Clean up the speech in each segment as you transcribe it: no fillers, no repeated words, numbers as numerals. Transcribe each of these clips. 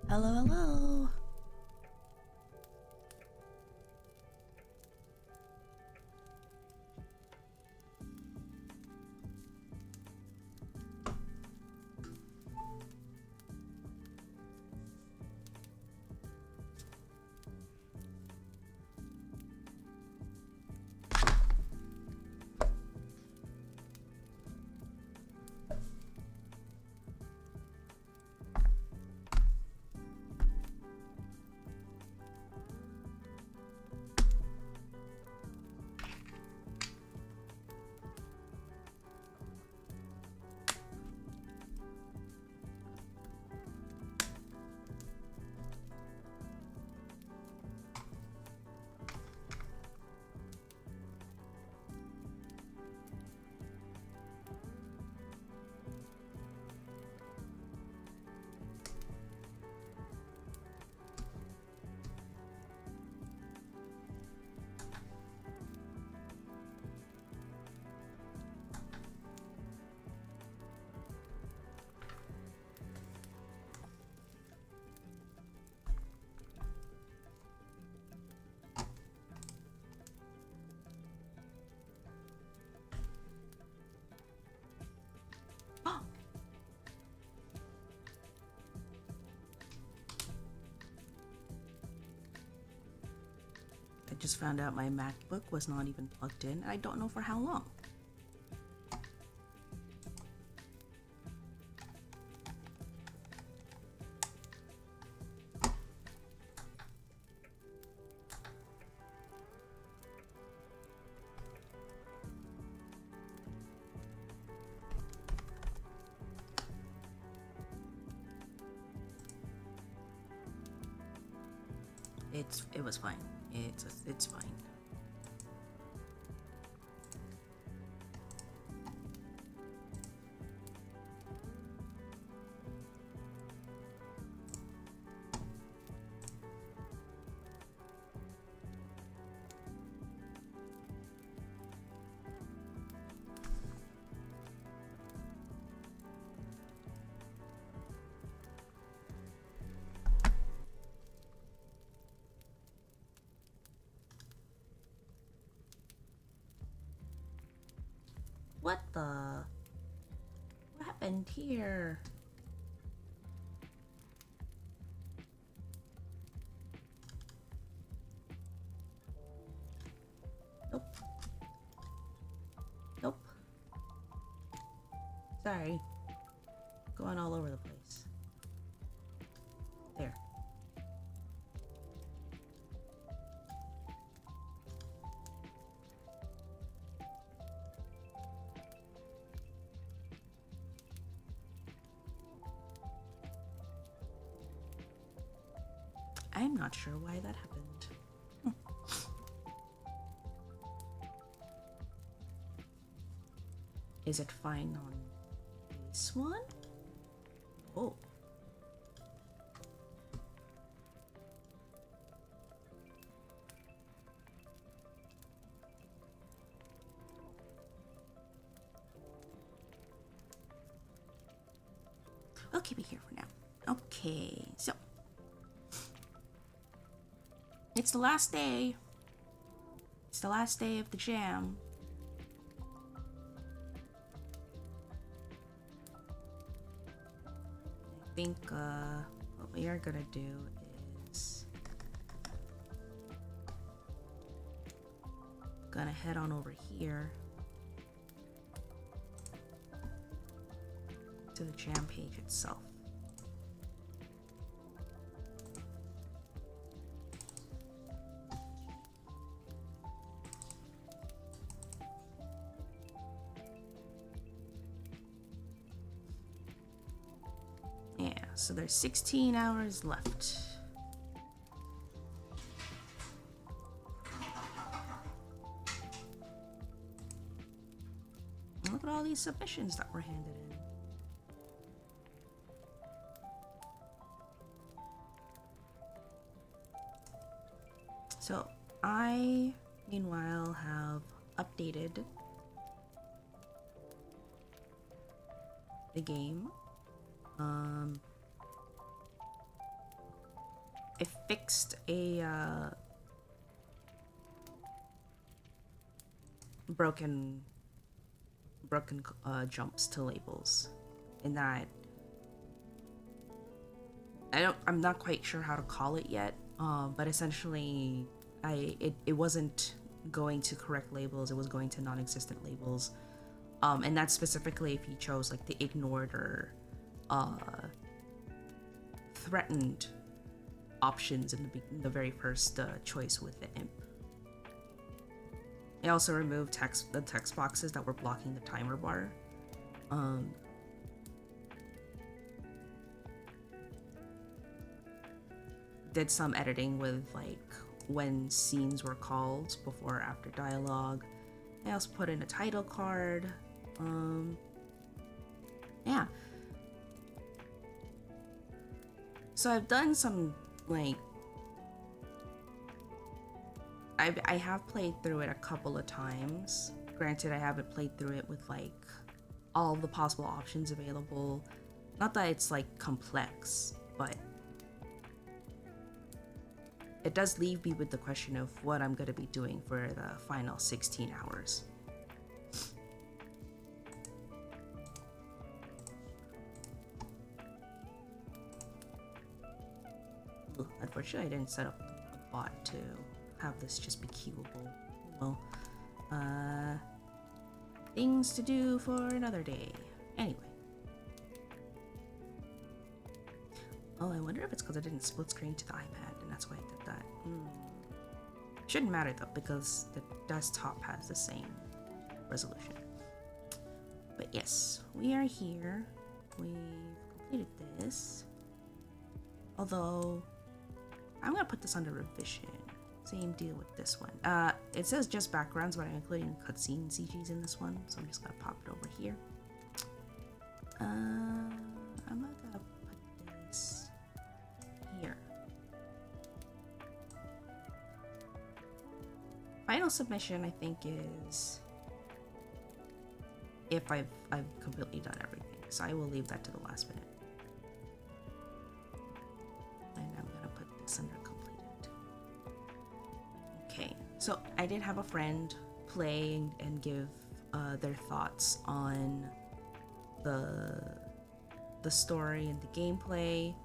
Hello, hello. I just found out my MacBook was not even plugged in. I don't know for how long. It was fine. It's fine. What the? What happened here? Nope. Nope. Sorry. Going all over the place. There. I'm not sure why that happened. Is it fine on this one? Oh. I'll keep it here for now. Okay, so it's the last day. It's the last day of the jam. I think what we are gonna do is gonna head on over here to the jam page itself. So there's 16 hours left. Look at all these submissions that were handed in. So I, meanwhile, have updated the game. I fixed a broken jumps to labels, in that I'm not quite sure how to call it yet, but essentially it wasn't going to correct labels, it was going to non-existent labels, and that's specifically if you chose like the ignored or threatened options in the very first choice with the imp. I also removed the text boxes that were blocking the timer bar. Did some editing with like when scenes were called before or after dialogue. I also put in a title card. Yeah. So I've done some like I have played through it a couple of times. Granted, I haven't played through it with like all the possible options available. Not that it's like complex, but it does leave me with the question of what I'm going to be doing for the final 16 hours. Ugh, unfortunately, I didn't set up a bot to have this just be queuable. Well, things to do for another day. Anyway. Oh, I wonder if it's because I didn't split screen to the iPad, and that's why I did that. Shouldn't matter though, because the desktop has the same resolution. But yes, we are here. We've completed this. Although, I'm gonna put this under revision. Same deal with this one. It says just backgrounds, but I'm including cutscene CGs in this one, so I'm just gonna pop it over here. I'm not gonna put this here. Final submission, I think, is if I've completely done everything, so I will leave that to the last minute. And I'm gonna put this under completed. Okay, so I did have a friend play and give their thoughts on the story and the gameplay.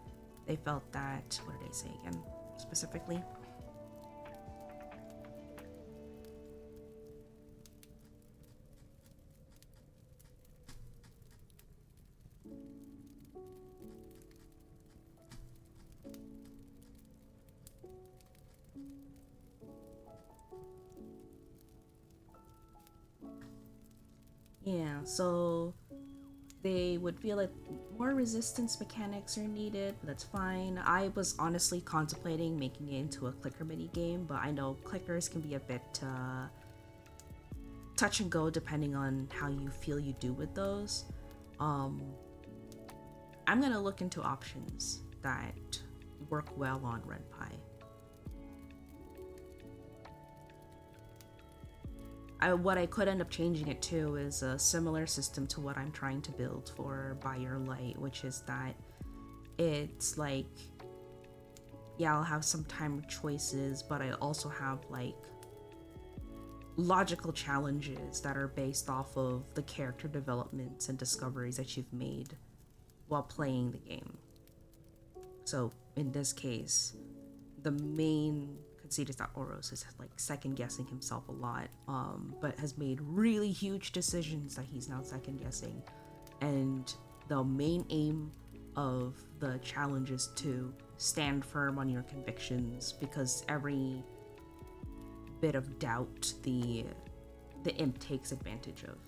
They felt that, what did they say again specifically? Yeah, so they would feel like more resistance mechanics are needed, but that's fine. I was honestly contemplating making it into a clicker mini game, but I know clickers can be a bit touch and go depending on how you feel you do with those. I'm gonna look into options that work well on RenPy. What I could end up changing it to is a similar system to what I'm trying to build for By Your Light, which is that it's like, yeah, I'll have some timer choices, but I also have like logical challenges that are based off of the character developments and discoveries that you've made while playing the game. So in this case, the main conceit is that Oros is like second guessing himself a lot, but has made really huge decisions that he's now second guessing. And the main aim of the challenge is to stand firm on your convictions, because every bit of doubt the imp takes advantage of.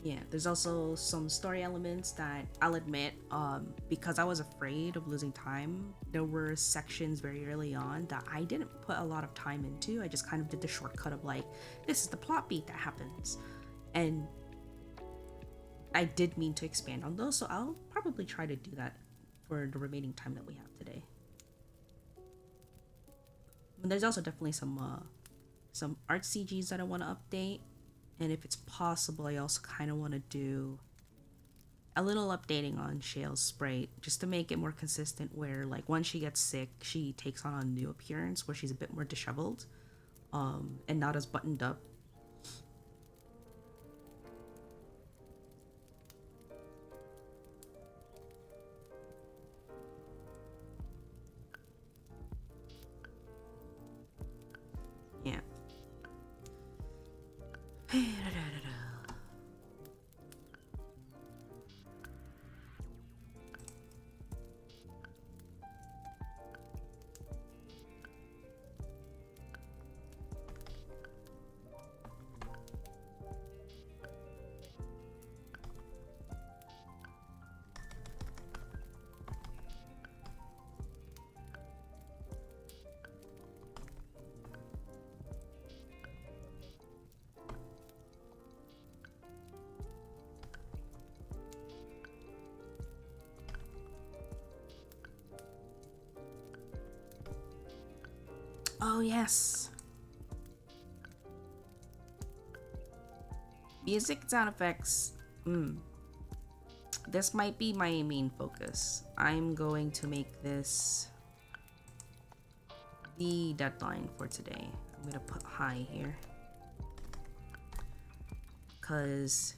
Yeah, there's also some story elements that I'll admit, because I was afraid of losing time, there were sections very early on that I didn't put a lot of time into. I just kind of did the shortcut of like, this is the plot beat that happens. And I did mean to expand on those, so I'll probably try to do that for the remaining time that we have today. And there's also definitely some some art CGs that I want to update. And if it's possible, I also kind of want to do a little updating on Shale's sprite just to make it more consistent where like when she gets sick, she takes on a new appearance where she's a bit more disheveled and not as buttoned up. Yeah. Oh, yes. Music sound effects. This might be my main focus. I'm going to make this the deadline for today. I'm going to put high here. Because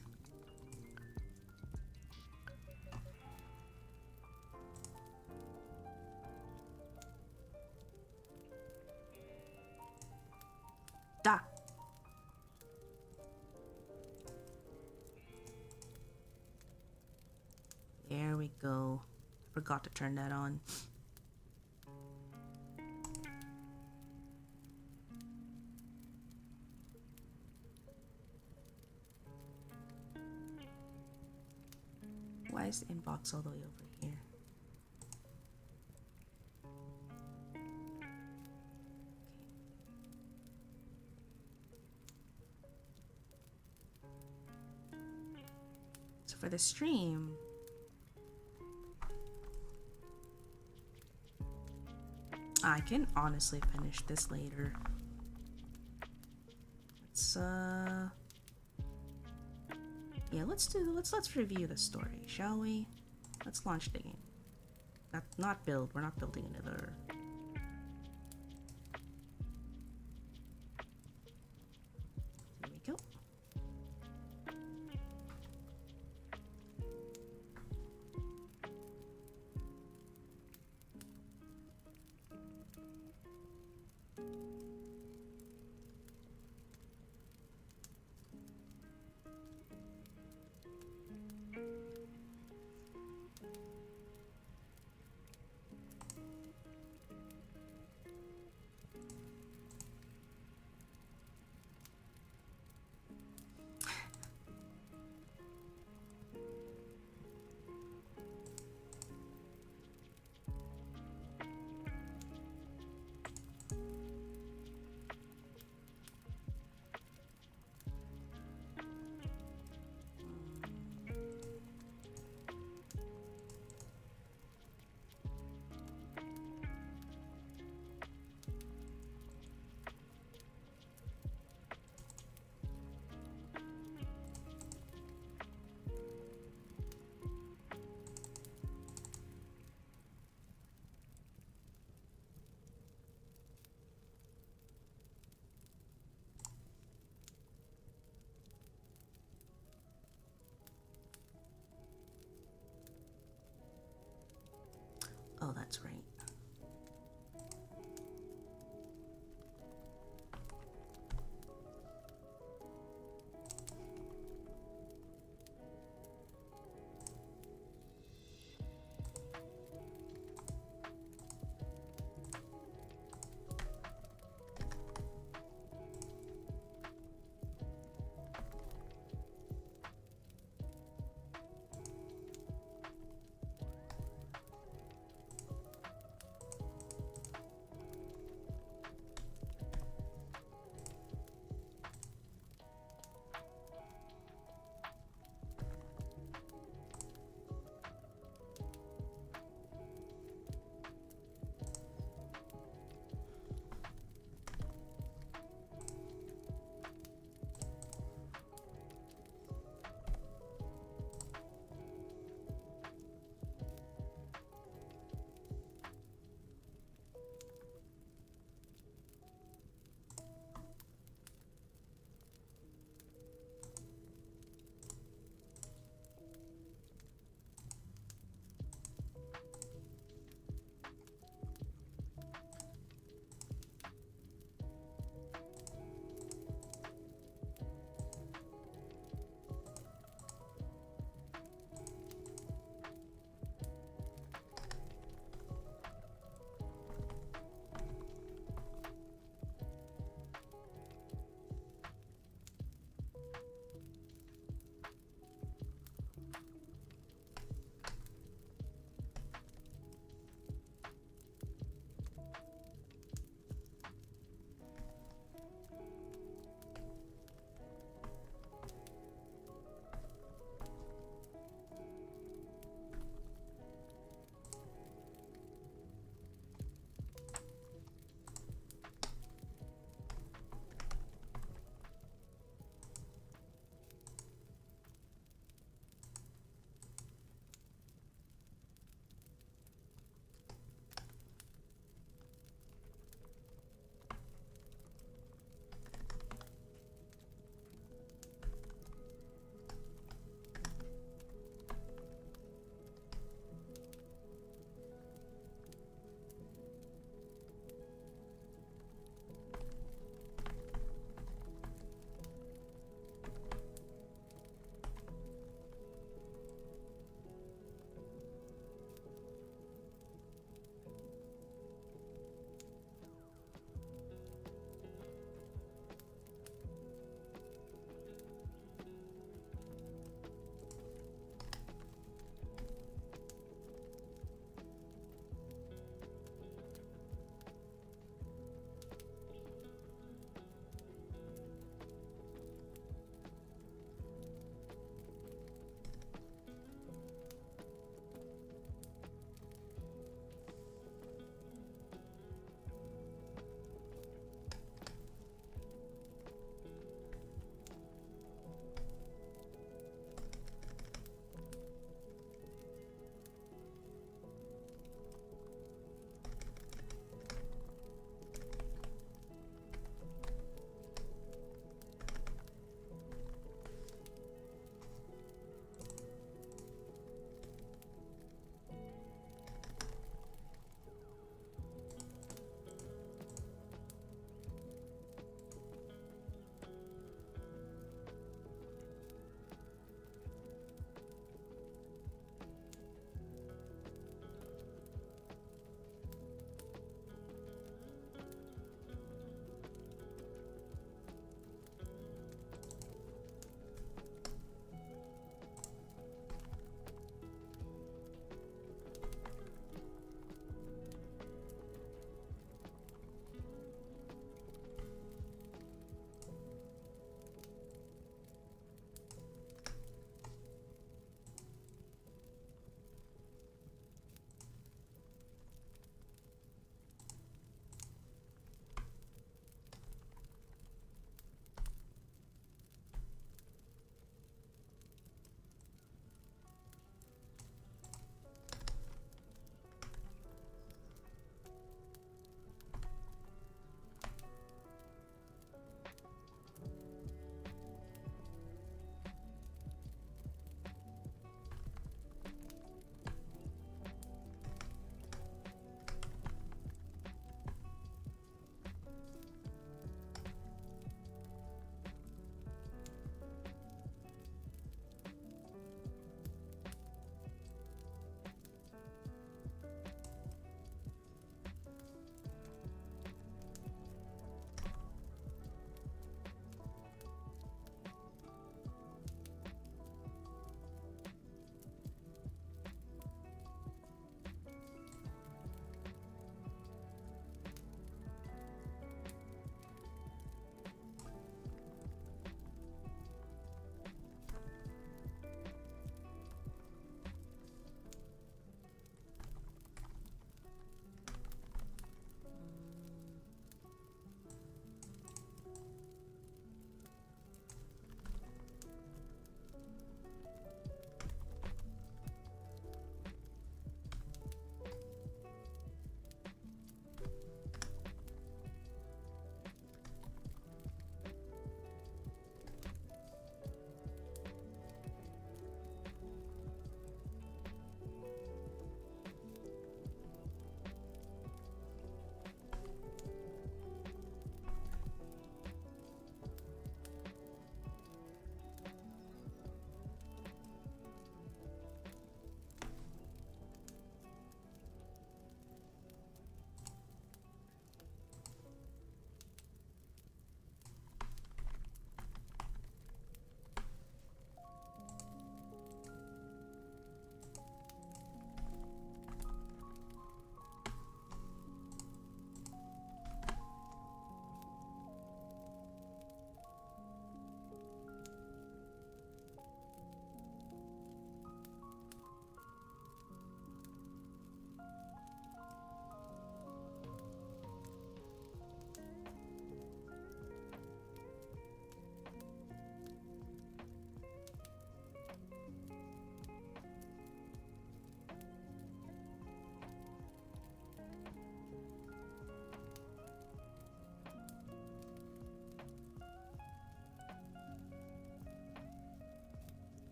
there we go. Forgot to turn that on. Why is the inbox all the way over here? So for the stream, I can honestly finish this later. Yeah, let's review the story, shall we? Let's launch the game. Not build. We're not building another. Here we go.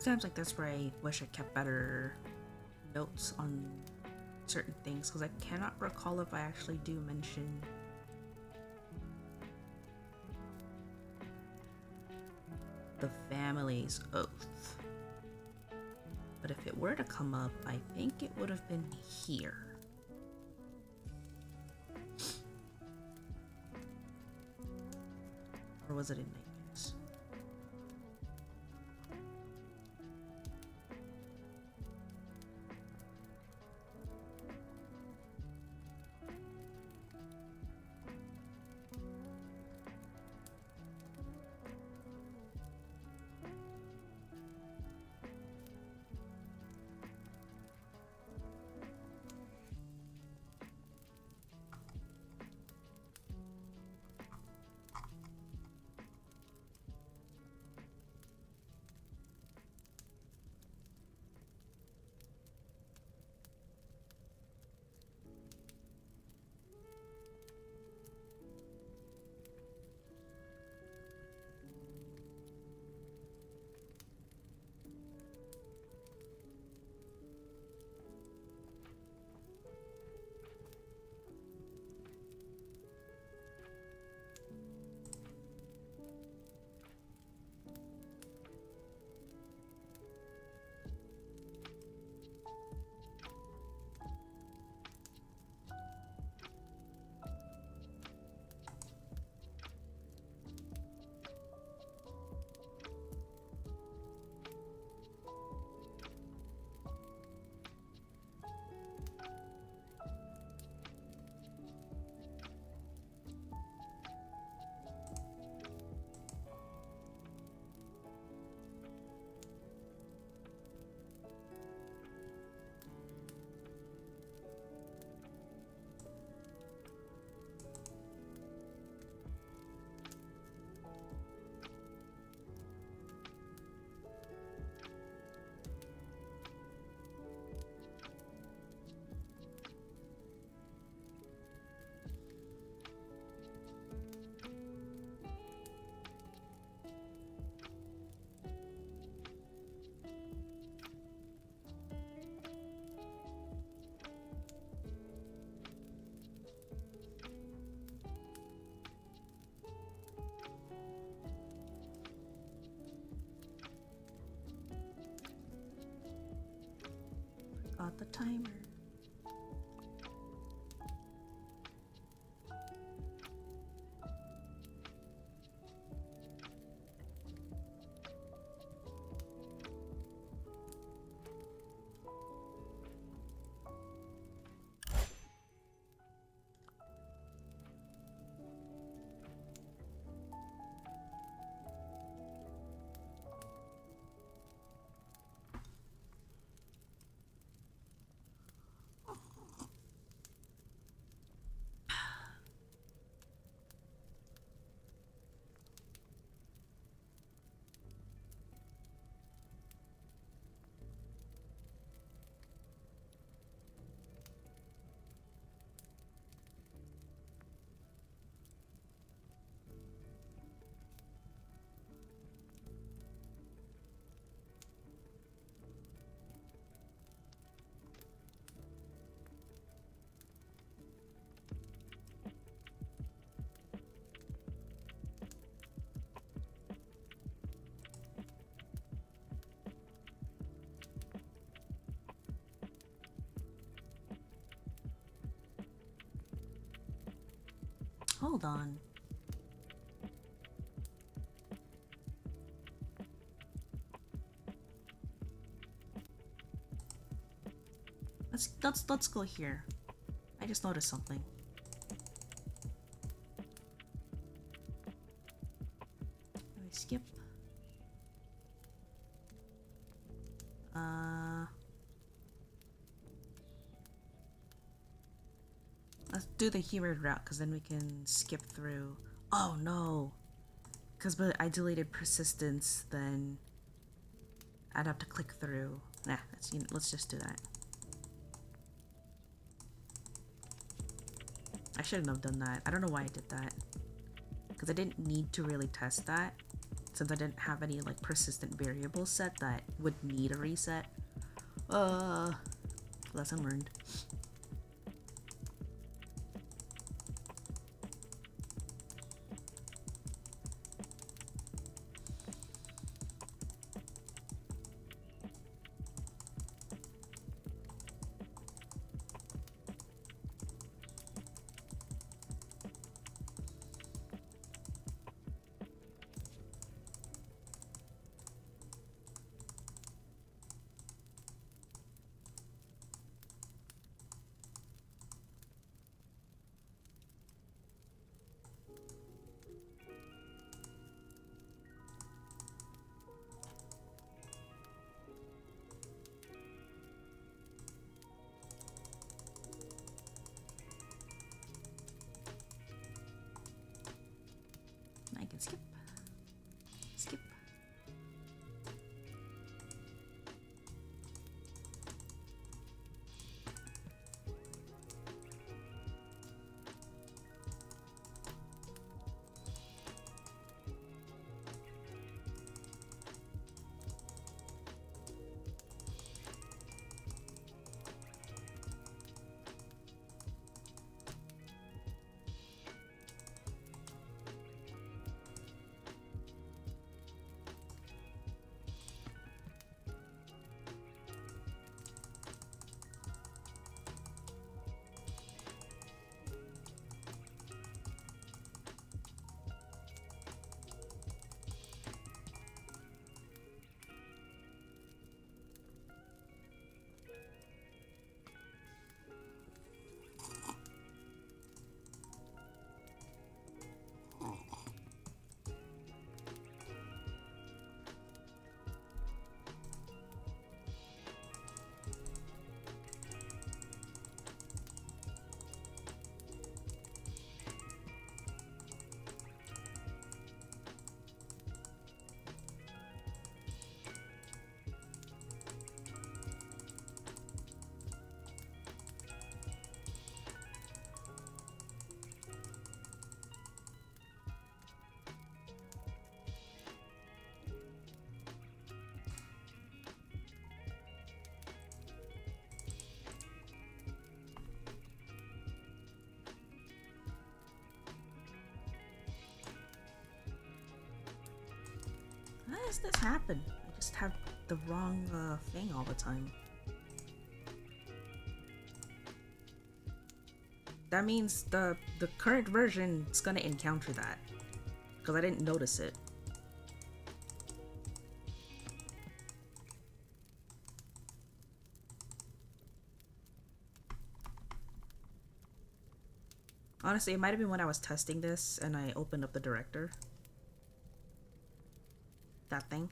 Times like this where I wish I kept better notes on certain things, because I cannot recall if I actually do mention the family's oath. But if it were to come up, I think it would have been here. Or was it in Nightmares? Got the timer. Hold on. Let's go here. I just noticed something. Let me skip. Let's do the hero route, because then we can skip through. Oh no! Because I deleted persistence, then I'd have to click through. Nah, let's just do that. I shouldn't have done that. I don't know why I did that. Because I didn't need to really test that. since I didn't have any like persistent variables set that would need a reset. Lesson learned. I can skip. Skip. How does this happen? I just have the wrong thing all the time. That means the current version is gonna encounter that, because I didn't notice it. Honestly, it might have been when I was testing this and I opened up the director. That thing.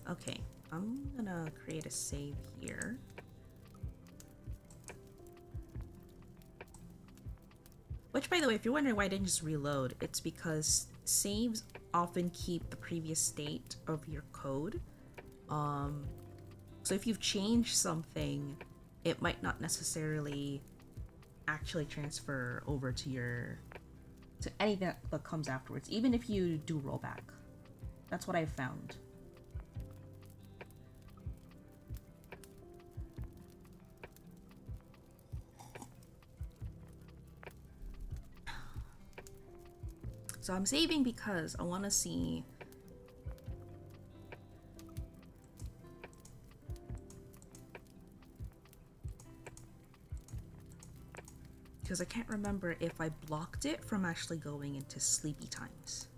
Okay, I'm gonna create a save here. Which, by the way, if you're wondering why I didn't just reload, it's because saves often keep the previous state of your code. So if you've changed something, it might not necessarily actually transfer over to anything that comes afterwards, even if you do rollback. That's what I've found. So I'm saving because I want to see because I can't remember if I blocked it from actually going into sleepy times.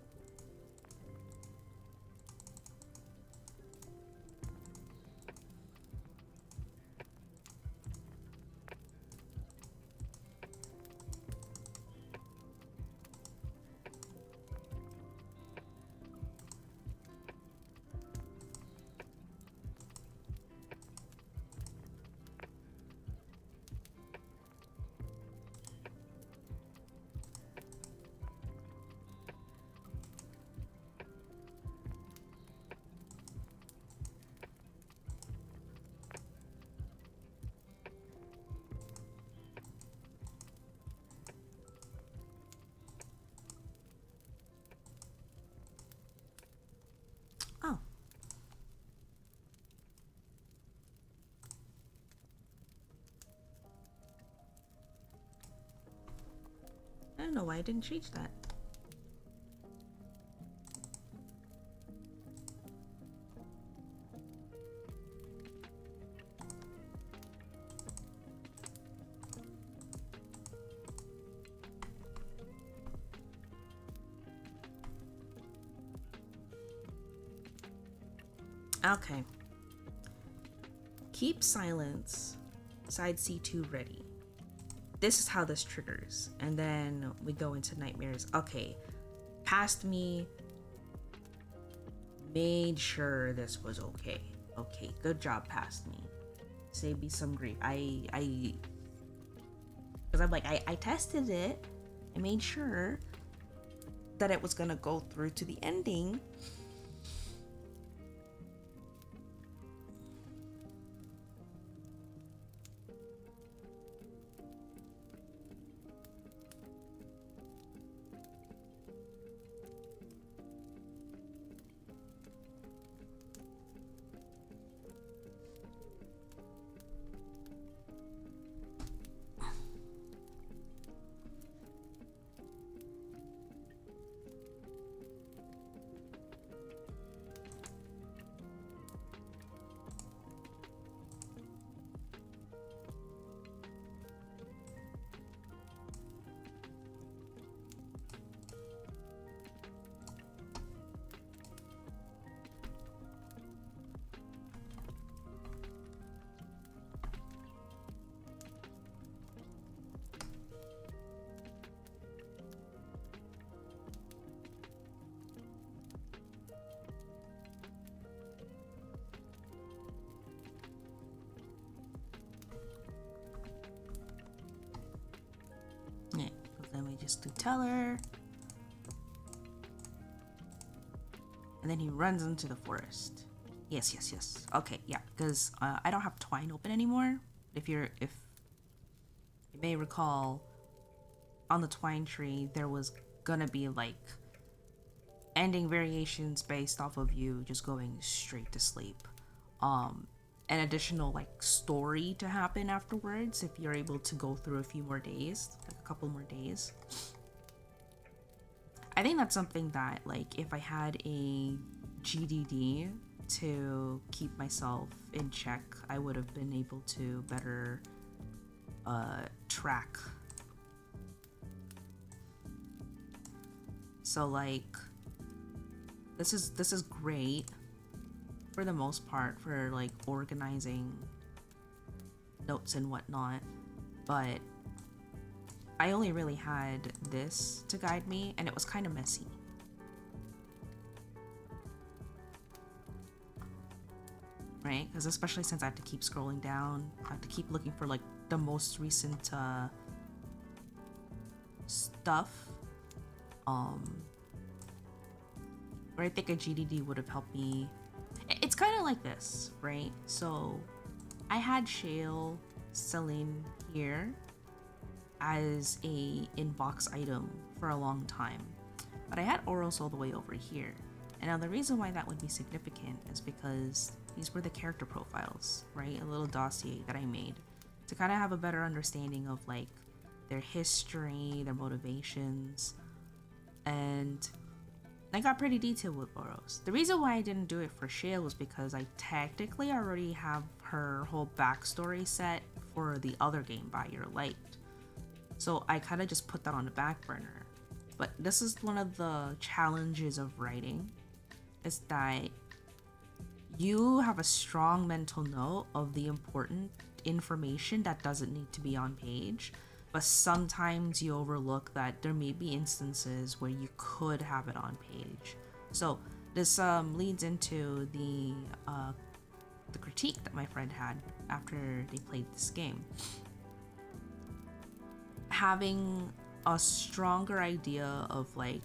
why I didn't change that. Okay. Keep silence. Side C2 ready. This is how this triggers. And then we go into nightmares. Okay. Past me. Made sure this was okay. Okay. Good job, past me. Save me some grief. Because I'm like, I tested it. I made sure that it was gonna go through to the ending. Yeah, then we just do teller. And then he runs into the forest. Yes. Okay, yeah, because I don't have Twine open anymore. If you may recall, on the Twine tree, there was gonna be like ending variations based off of you just going straight to sleep. An additional like story to happen afterwards if you're able to go through a few more days, like a couple more days. I think that's something that, like, if I had a GDD to keep myself in check, I would have been able to better track. So like this is great for the most part for like organizing notes and whatnot, but I only really had this to guide me, and it was kind of messy. Right? Because especially since I have to keep scrolling down, I have to keep looking for like the most recent stuff. Where I think a GDD would have helped me. It's kind of like this, right? So I had Shale selling here as a inbox item for a long time, but I had Oros all the way over here. And now the reason why that would be significant is because these were the character profiles, right? A little dossier that I made to kind of have a better understanding of like their history, their motivations, and I got pretty detailed with Oros. The reason why I didn't do it for Shale was because I technically already have her whole backstory set for the other game, By Your Light. So I kind of just put that on the back burner. But this is one of the challenges of writing, is that you have a strong mental note of the important information that doesn't need to be on page, but sometimes you overlook that there may be instances where you could have it on page. So this leads into the critique that my friend had after they played this game. Having a stronger idea of like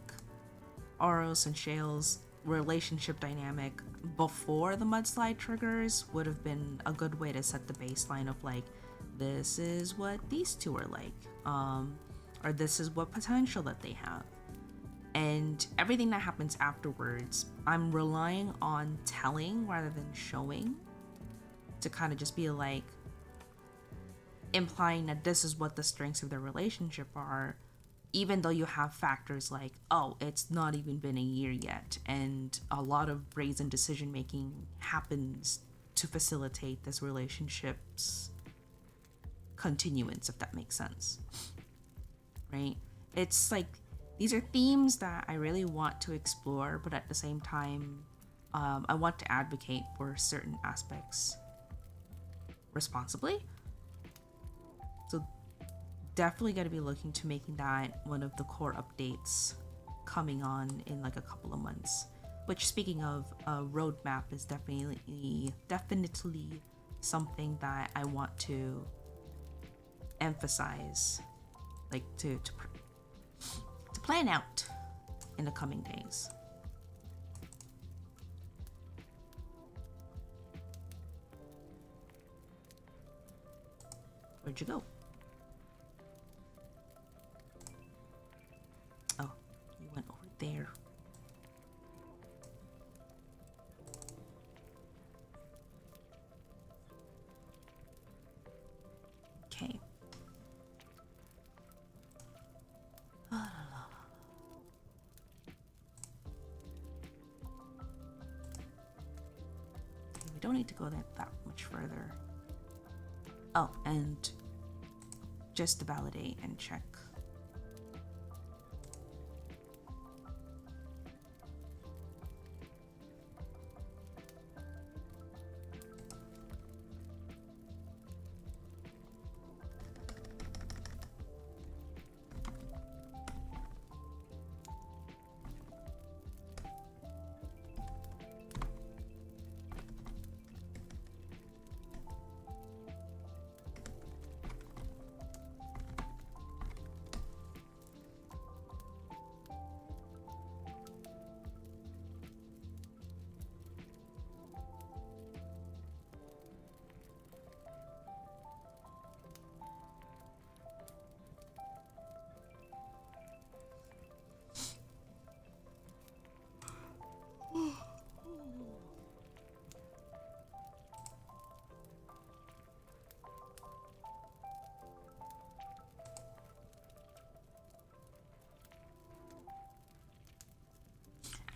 Oros and Shale's relationship dynamic before the mudslide triggers would have been a good way to set the baseline of like, this is what these two are like, or this is what potential that they have. And everything that happens afterwards, I'm relying on telling rather than showing, to kind of just be like implying that this is what the strengths of their relationship are, even though you have factors like, oh, it's not even been a year yet, and a lot of brazen decision making happens to facilitate this relationship's continuance, if that makes sense. Right? It's like these are themes that I really want to explore, but at the same time, I want to advocate for certain aspects responsibly. So definitely going to be looking to making that one of the core updates coming on in like a couple of months. Which, speaking of, roadmap is definitely something that I want to emphasize, like to plan out in the coming days. Where'd you go? Oh, you went over there. Okay. We don't need to go that much further. Oh, and just to validate and check.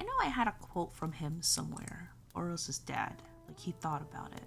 I know I had a quote from him somewhere, or else his dad. Like, he thought about it.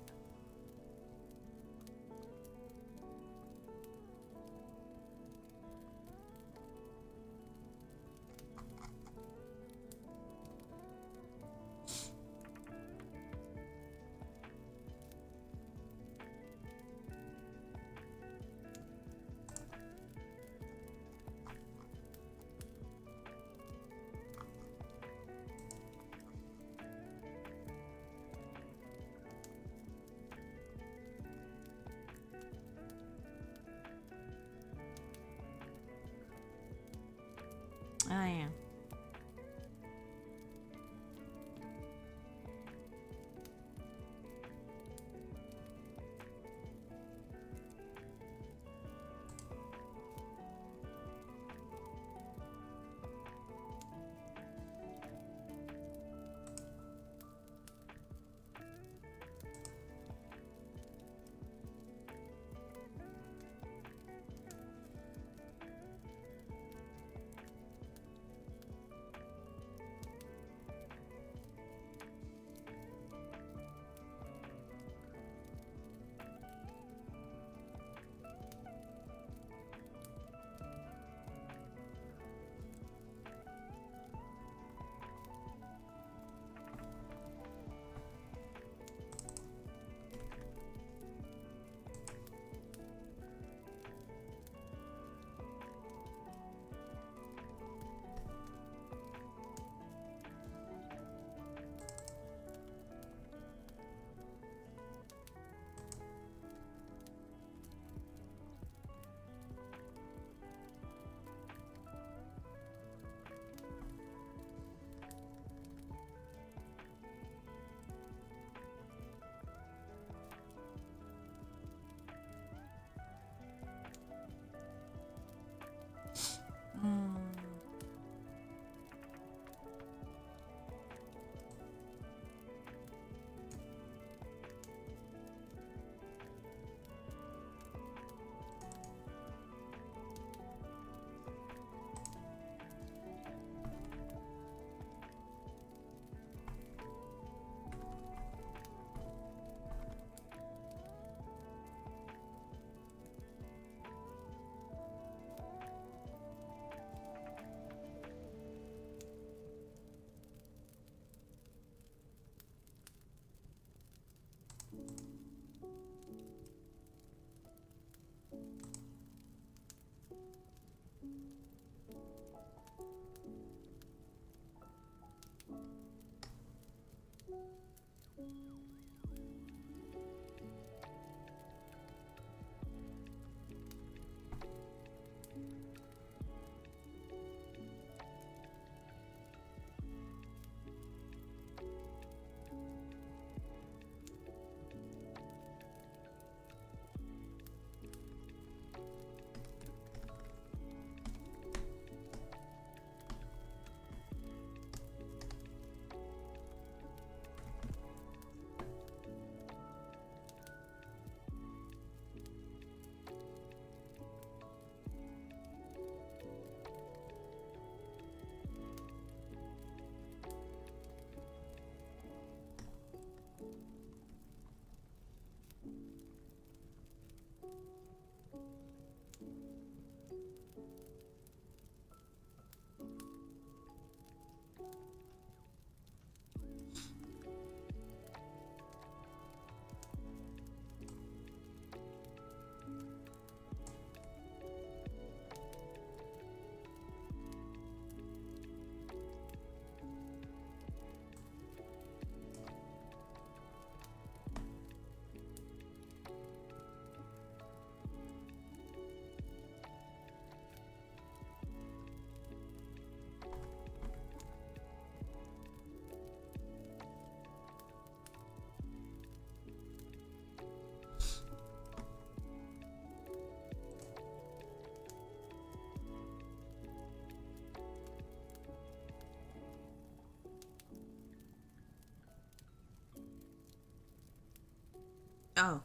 Oh,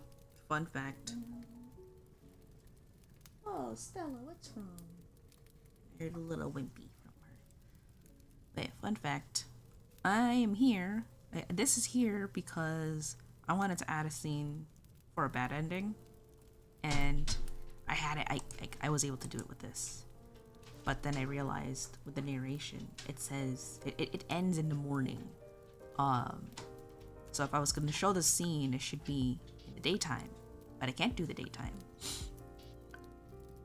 fun fact. Oh, Stella, what's wrong? I heard a little wimpy from her. Wait, fun fact. I am here. This is here because I wanted to add a scene for a bad ending, and I had it. I was able to do it with this, but then I realized with the narration, it says it ends in the morning. So if I was going to show the scene, it should be in the daytime, but I can't do the daytime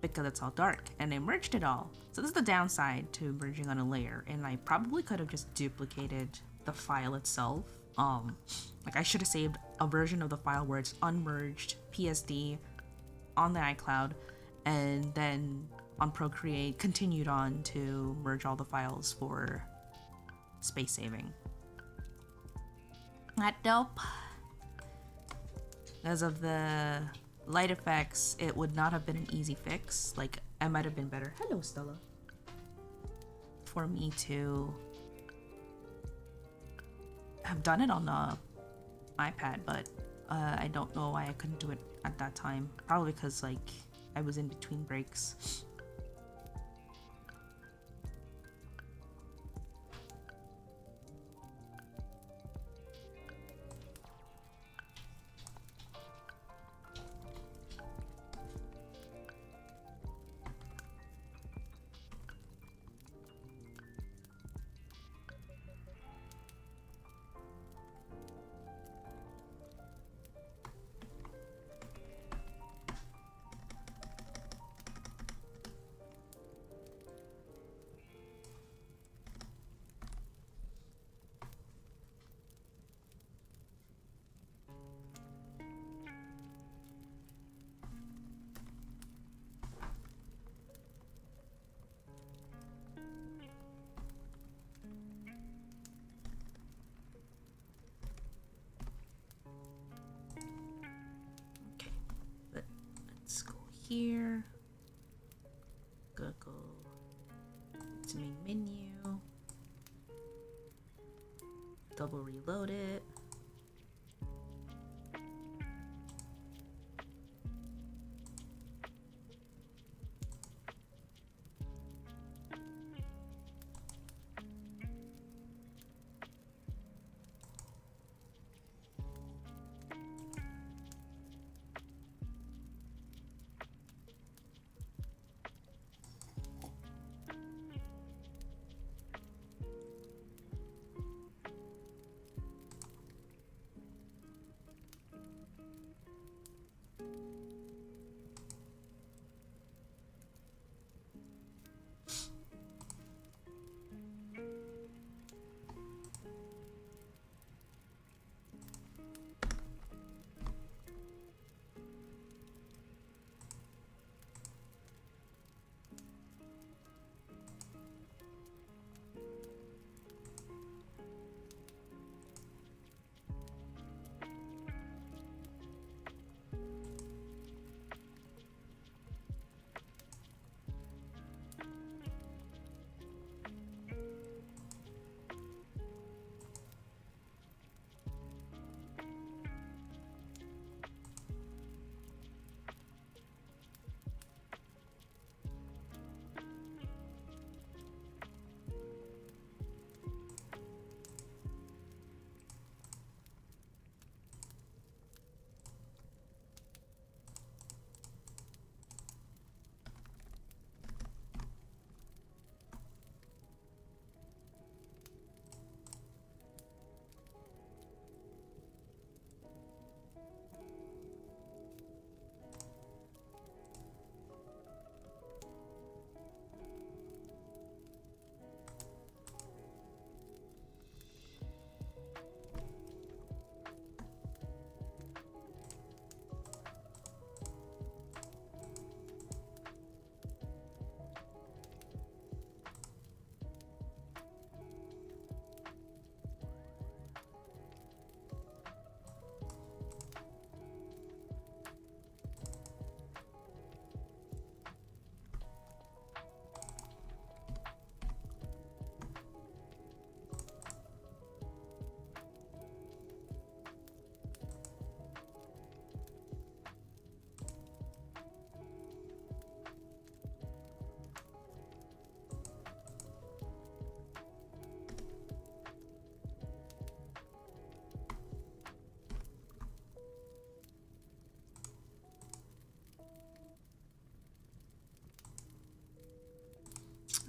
because it's all dark, and I merged it all. So this is the downside to merging on a layer, and I probably could have just duplicated the file itself. Like I should have saved a version of the file where it's unmerged PSD on the iCloud, and then on Procreate continued on to merge all the files for space saving. Not dope. Because of the light effects, it would not have been an easy fix. Like, I might have been better. Hello, Stella. For me to have done it on the iPad, but I don't know why I couldn't do it at that time. Probably because, like, I was in between breaks. Here, go to main menu, double reload it.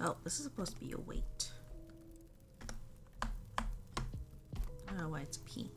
Oh, this is supposed to be a weight. I don't know why it's P.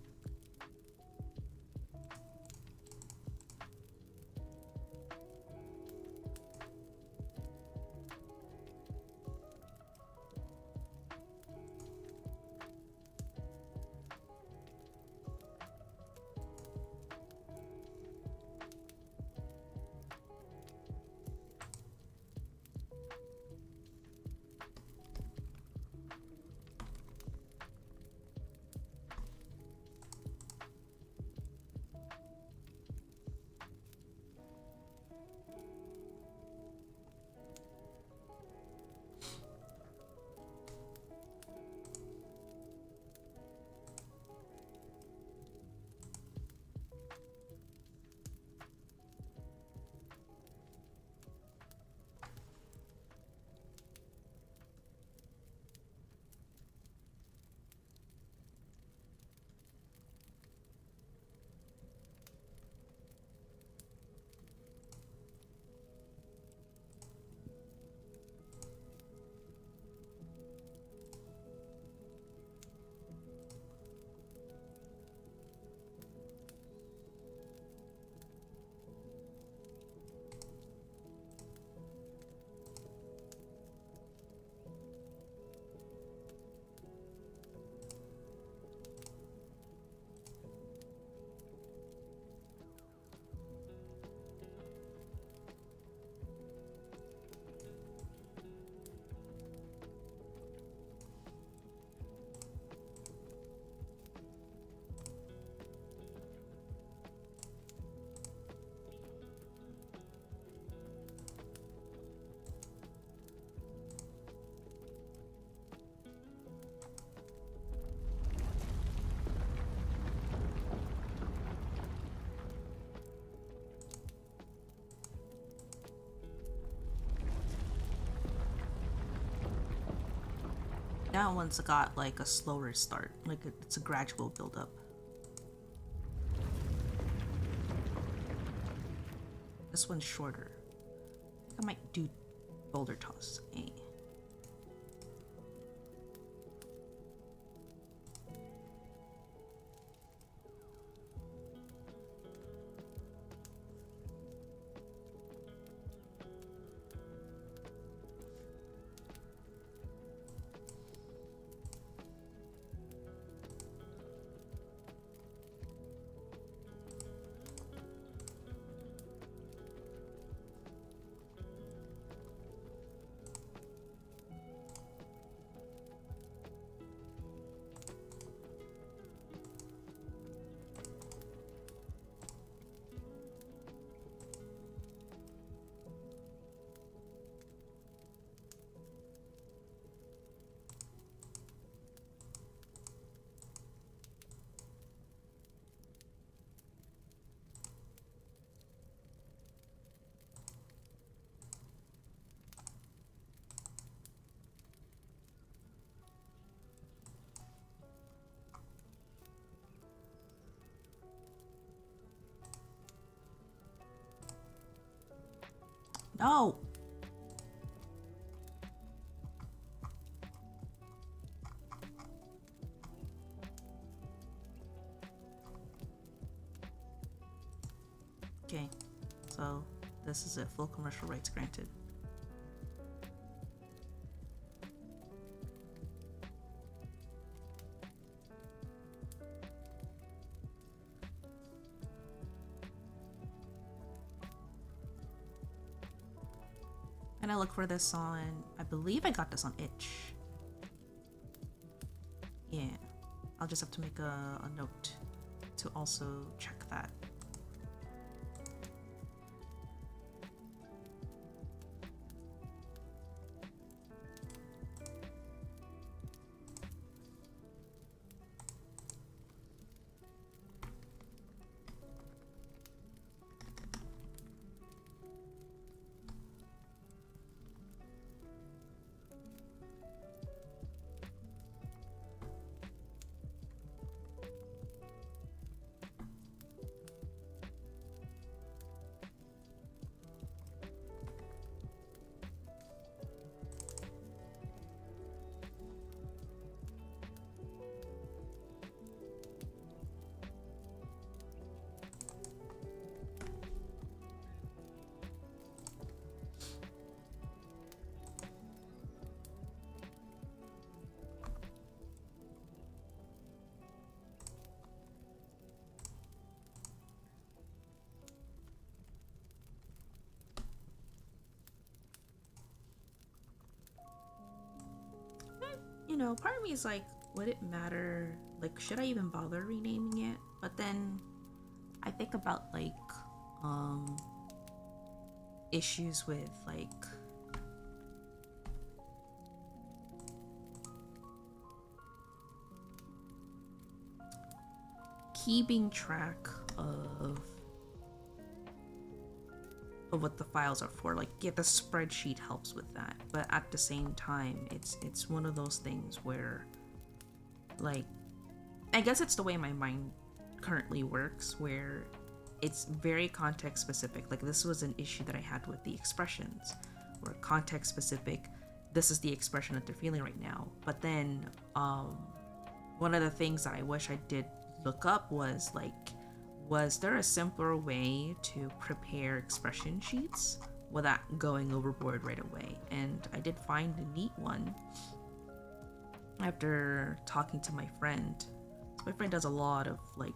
That one's got like a slower start, like it's a gradual build up. This one's shorter. I might do boulder toss. No! Okay, so this is it. Full commercial rights granted. And I look for this on, I believe I got this on itch. Yeah, I'll just have to make a note to also check that. you know, part of me is like, would it matter? Like, should I even bother renaming it? But then I think about like issues with like keeping track of what the files are for. Like, yeah, the spreadsheet helps with that, but at the same time, it's one of those things where, like, I guess it's the way my mind currently works, where it's very context specific. Like, this was an issue that I had with the expressions, where context specific, this is the expression that they're feeling right now. But then one of the things that I wish I did look up was like, was there a simpler way to prepare expression sheets without going overboard right away? And I did find a neat one after talking to my friend. So my friend does a lot of like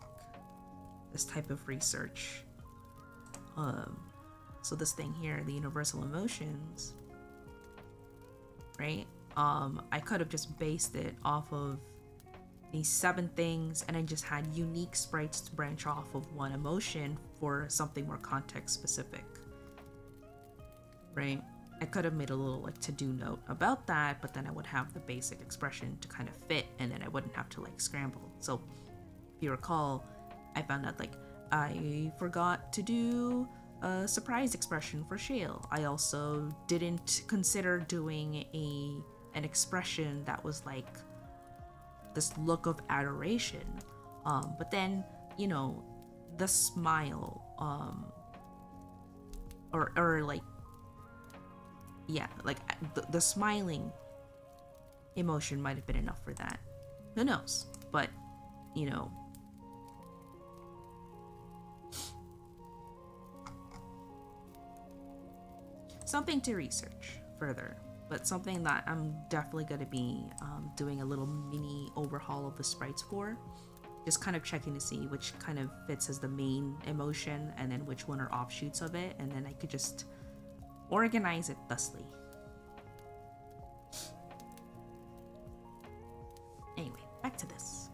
this type of research. So this thing here, the universal emotions, right? I could have just based it off of these 7 things, and I just had unique sprites to branch off of one emotion for something more context specific, right? I could have made a little like to-do note about that, but then I would have the basic expression to kind of fit, and then I wouldn't have to like scramble. So if you recall, I found out like I forgot to do a surprise expression for Shale. I also didn't consider doing an expression that was like this look of adoration, but then, you know, the smile, or like, yeah, like the smiling emotion might have been enough for that. Who knows? But, you know, something to research further. But something that I'm definitely going to be doing a little mini overhaul of the sprites for. Just kind of checking to see which kind of fits as the main emotion, and then which one are offshoots of it, and then I could just organize it thusly. Anyway, back to this.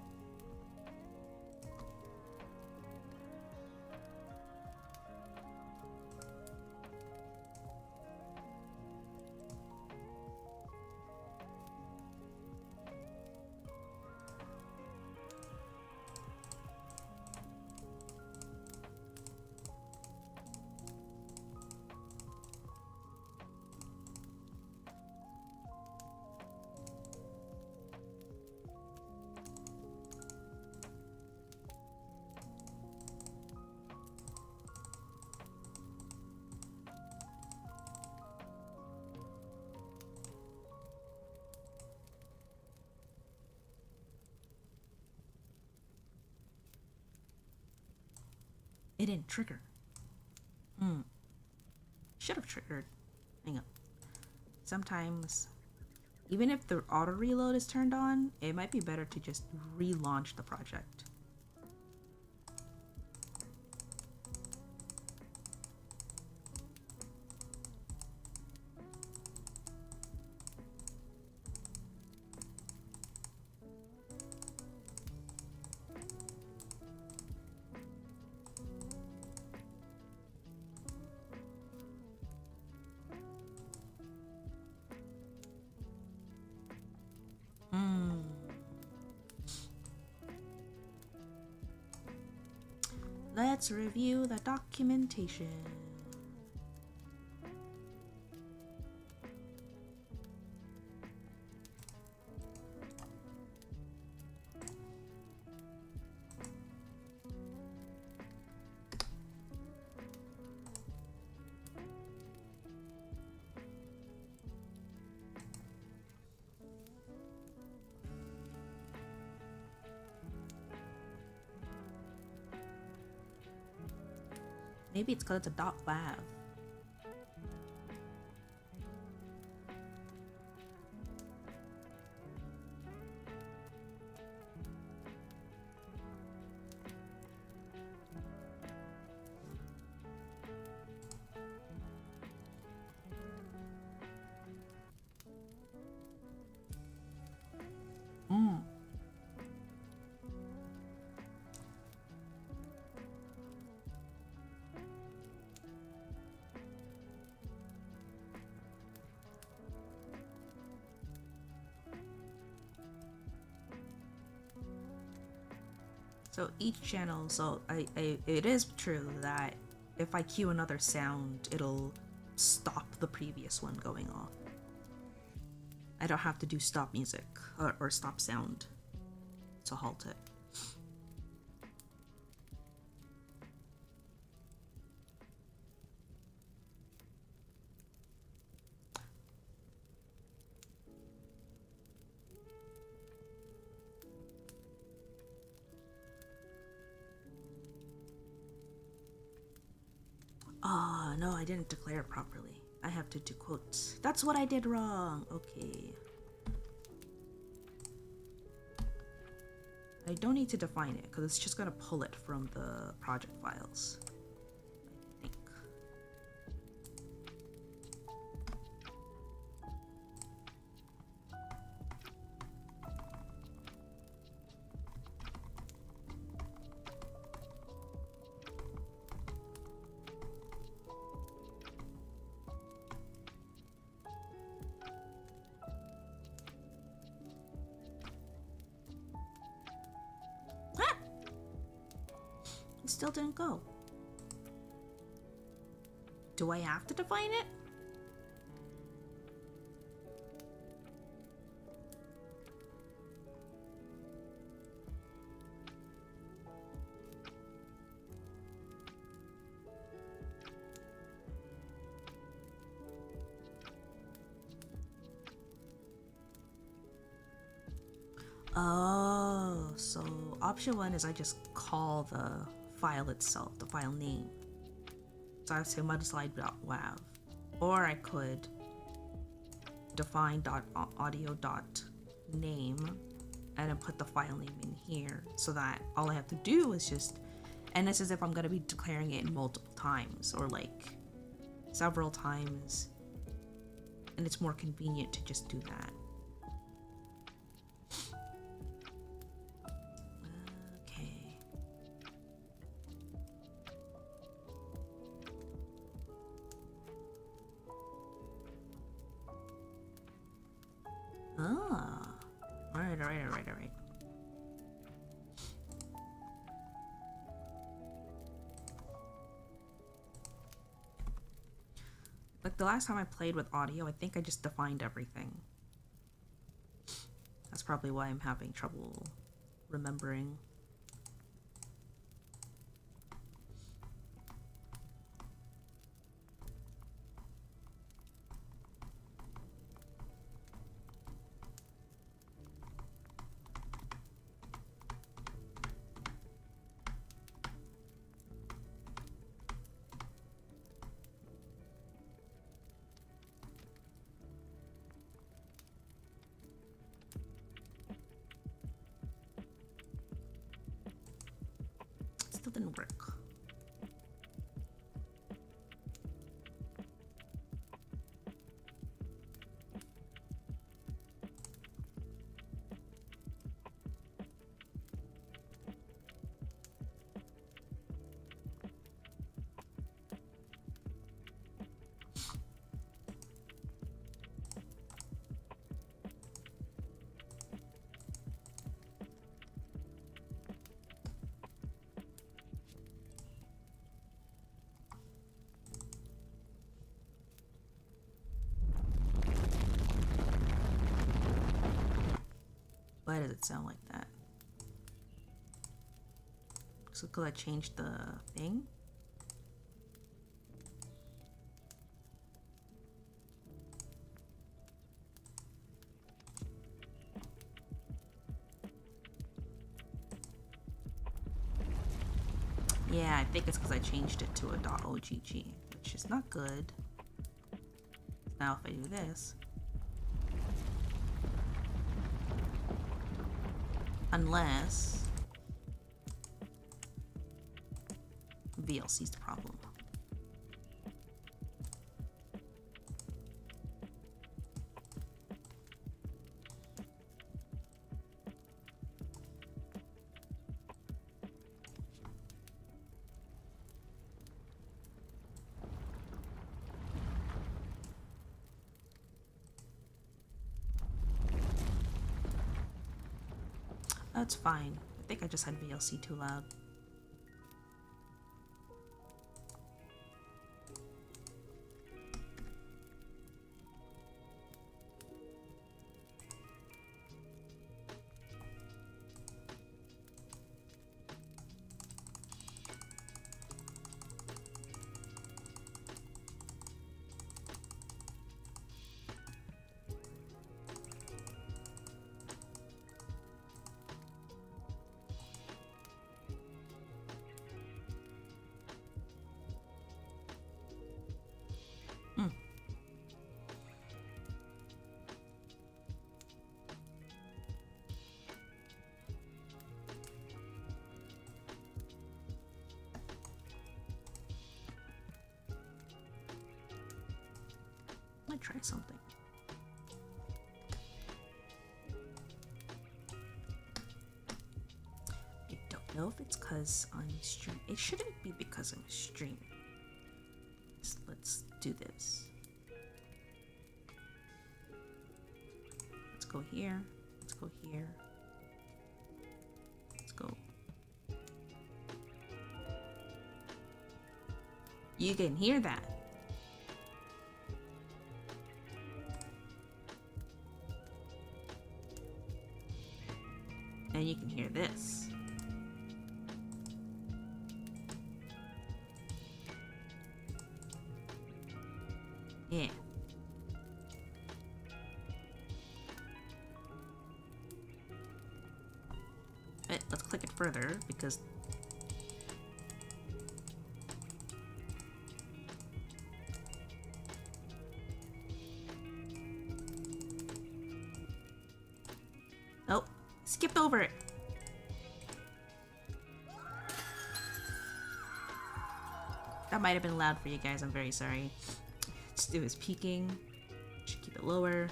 It didn't trigger. Should have triggered. Hang on. Sometimes, even if the auto reload is turned on, it might be better to just relaunch the project. Let's review the documentation. Maybe it's because it's a .wav. So each channel, so it is true that if I cue another sound, it'll stop the previous one going off. I don't have to do stop music or stop sound to halt it. Oh, no, I didn't declare it properly. I have to do quotes. That's what I did wrong. Okay. I don't need to define it because it's just going to pull it from the project files. I think. Still didn't go. Do I have to define it? Oh, so option 1 is I just call the file itself, the file name. So I would say mudslide.wav, or I could define .audio.name and then put the file name in here, so that all I have to do is just, and this is if I'm going to be declaring it multiple times or like several times, and it's more convenient to just do that. Alright. Like the last time I played with audio, I think I just defined everything. That's probably why I'm having trouble remembering. Still didn't work. Why does it sound like that? So could I change the thing? Yeah, I think it's because I changed it to a .ogg, which is not good. Now if I do this, unless VLC's the problem. That's fine. think I just had VLC too loud. Try something. I don't know if it's because I'm streaming. It shouldn't be because I'm streaming. Let's do this. Let's go here. Let's go here. Let's go. You can hear that. And you can hear this. Yeah. Let's click it further because oh, skipped over it. That might have been loud for you guys. I'm very sorry. Just it was peaking. Should keep it lower.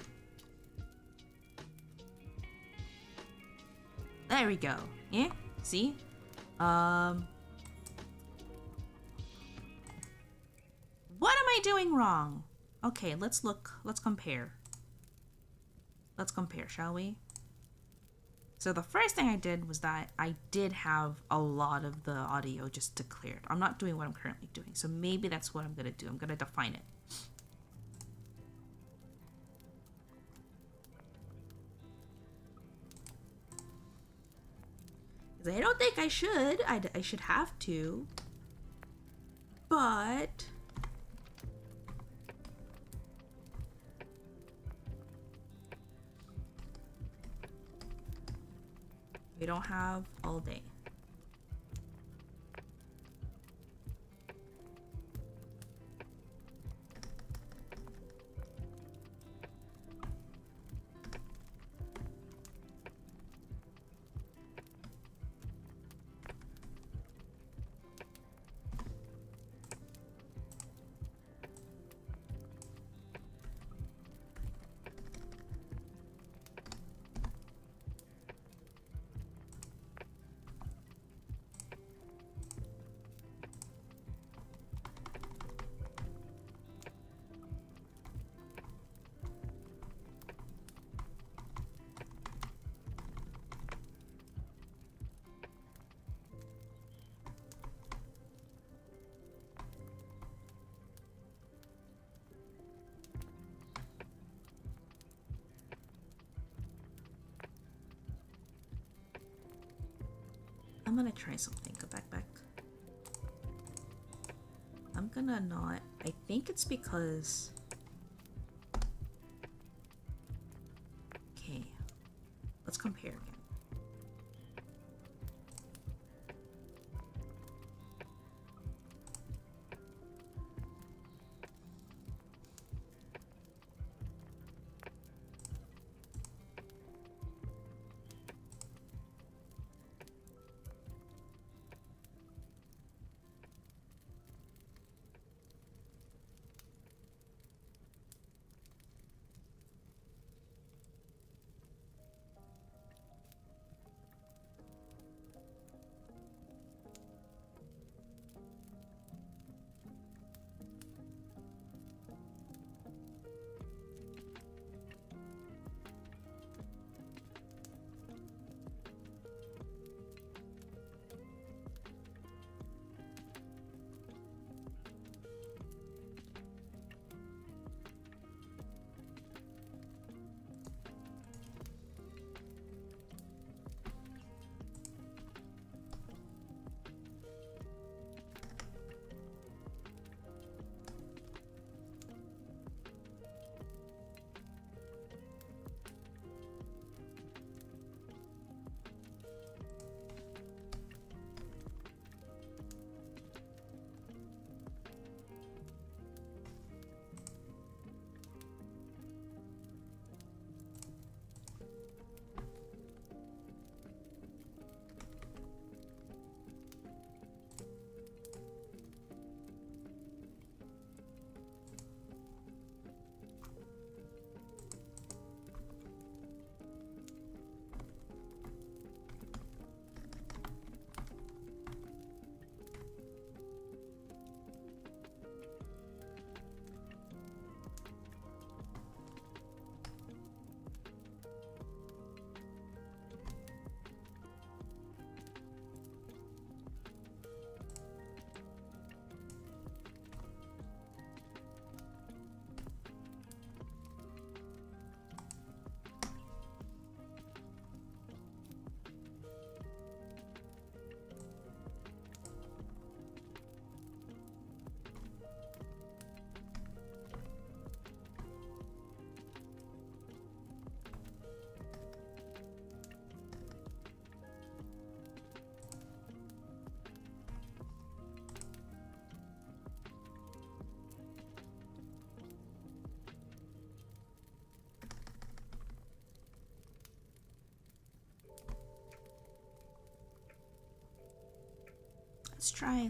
There we go. Yeah? See? What am I doing wrong? Okay, let's look. Let's compare. Let's compare, shall we? So the first thing I did was that I did have a lot of the audio just declared. I'm not doing what I'm currently doing. So maybe that's what I'm going to do. I'm going to define it. I don't think I should. I should have to. But we don't have all day. I'm gonna try something. Go back. I'm gonna not. I think it's because. Okay. Let's compare again.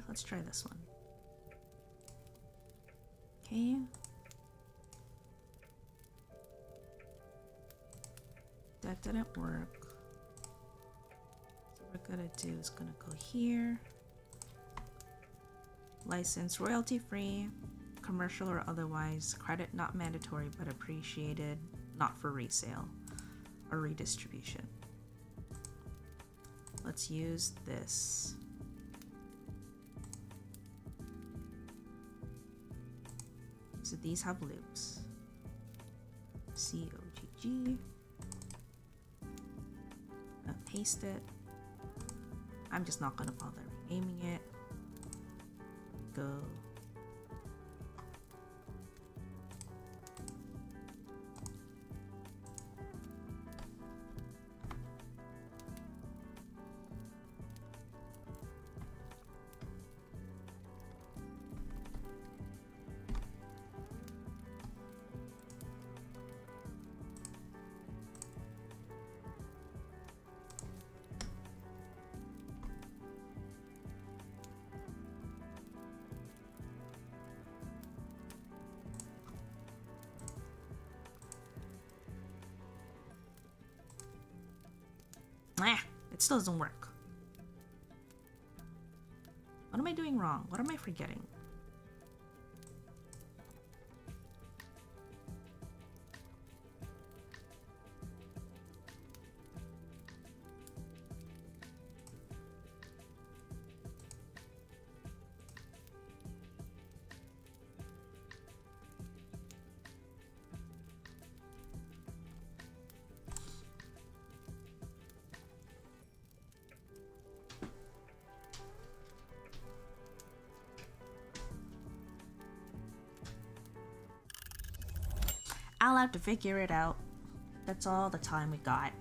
let's try this one. Okay. That didn't work. So what we're gonna do is gonna go here. License royalty free, commercial or otherwise, credit not mandatory but appreciated, not for resale or redistribution. Let's use this. So these have loops. COGG. Paste it. I'm just not gonna bother renaming it. Go. It still doesn't work. What am I doing wrong? What am I forgetting? I'll have to figure it out. That's all the time we got.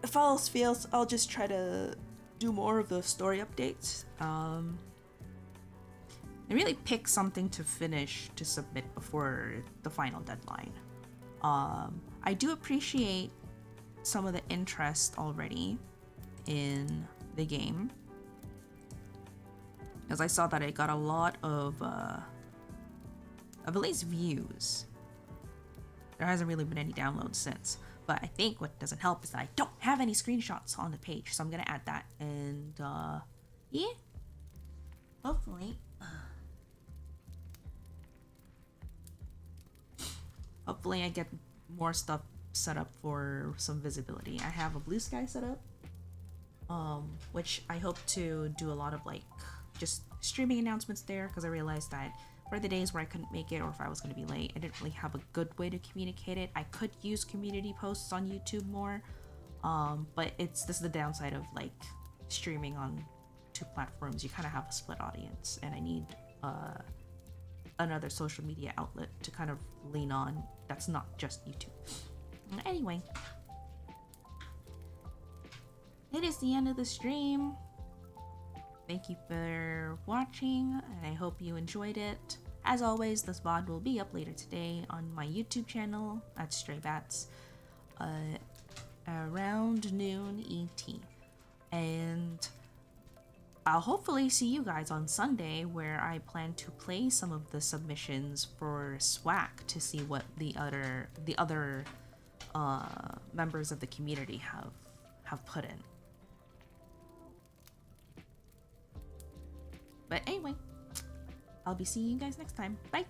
If all else fails, I'll just try to do more of the story updates. And really pick something to finish to submit before the final deadline. I do appreciate some of the interest already in the game, as I saw that it got a lot of at least views. There hasn't really been any downloads since, but I think what doesn't help is that I don't have any screenshots on the page, so I'm gonna add that. And yeah, hopefully I get more stuff set up for some visibility. I have a blue sky set up, which I hope to do a lot of like just streaming announcements there, because I realized that for the days where I couldn't make it or if I was going to be late, I didn't really have a good way to communicate it. I could use community posts on YouTube more, but this is the downside of like streaming on two platforms. You kind of have a split audience, and I need another social media outlet to kind of lean on that's not just YouTube. Anyway, it is the end of the stream. Thank you for watching, and I hope you enjoyed it. As always, this VOD will be up later today on my YouTube channel at Stray Bats, around noon ET. And I'll hopefully see you guys on Sunday, where I plan to play some of the submissions for SWAK to see what the other members of the community have put in. But anyway, I'll be seeing you guys next time. Bye!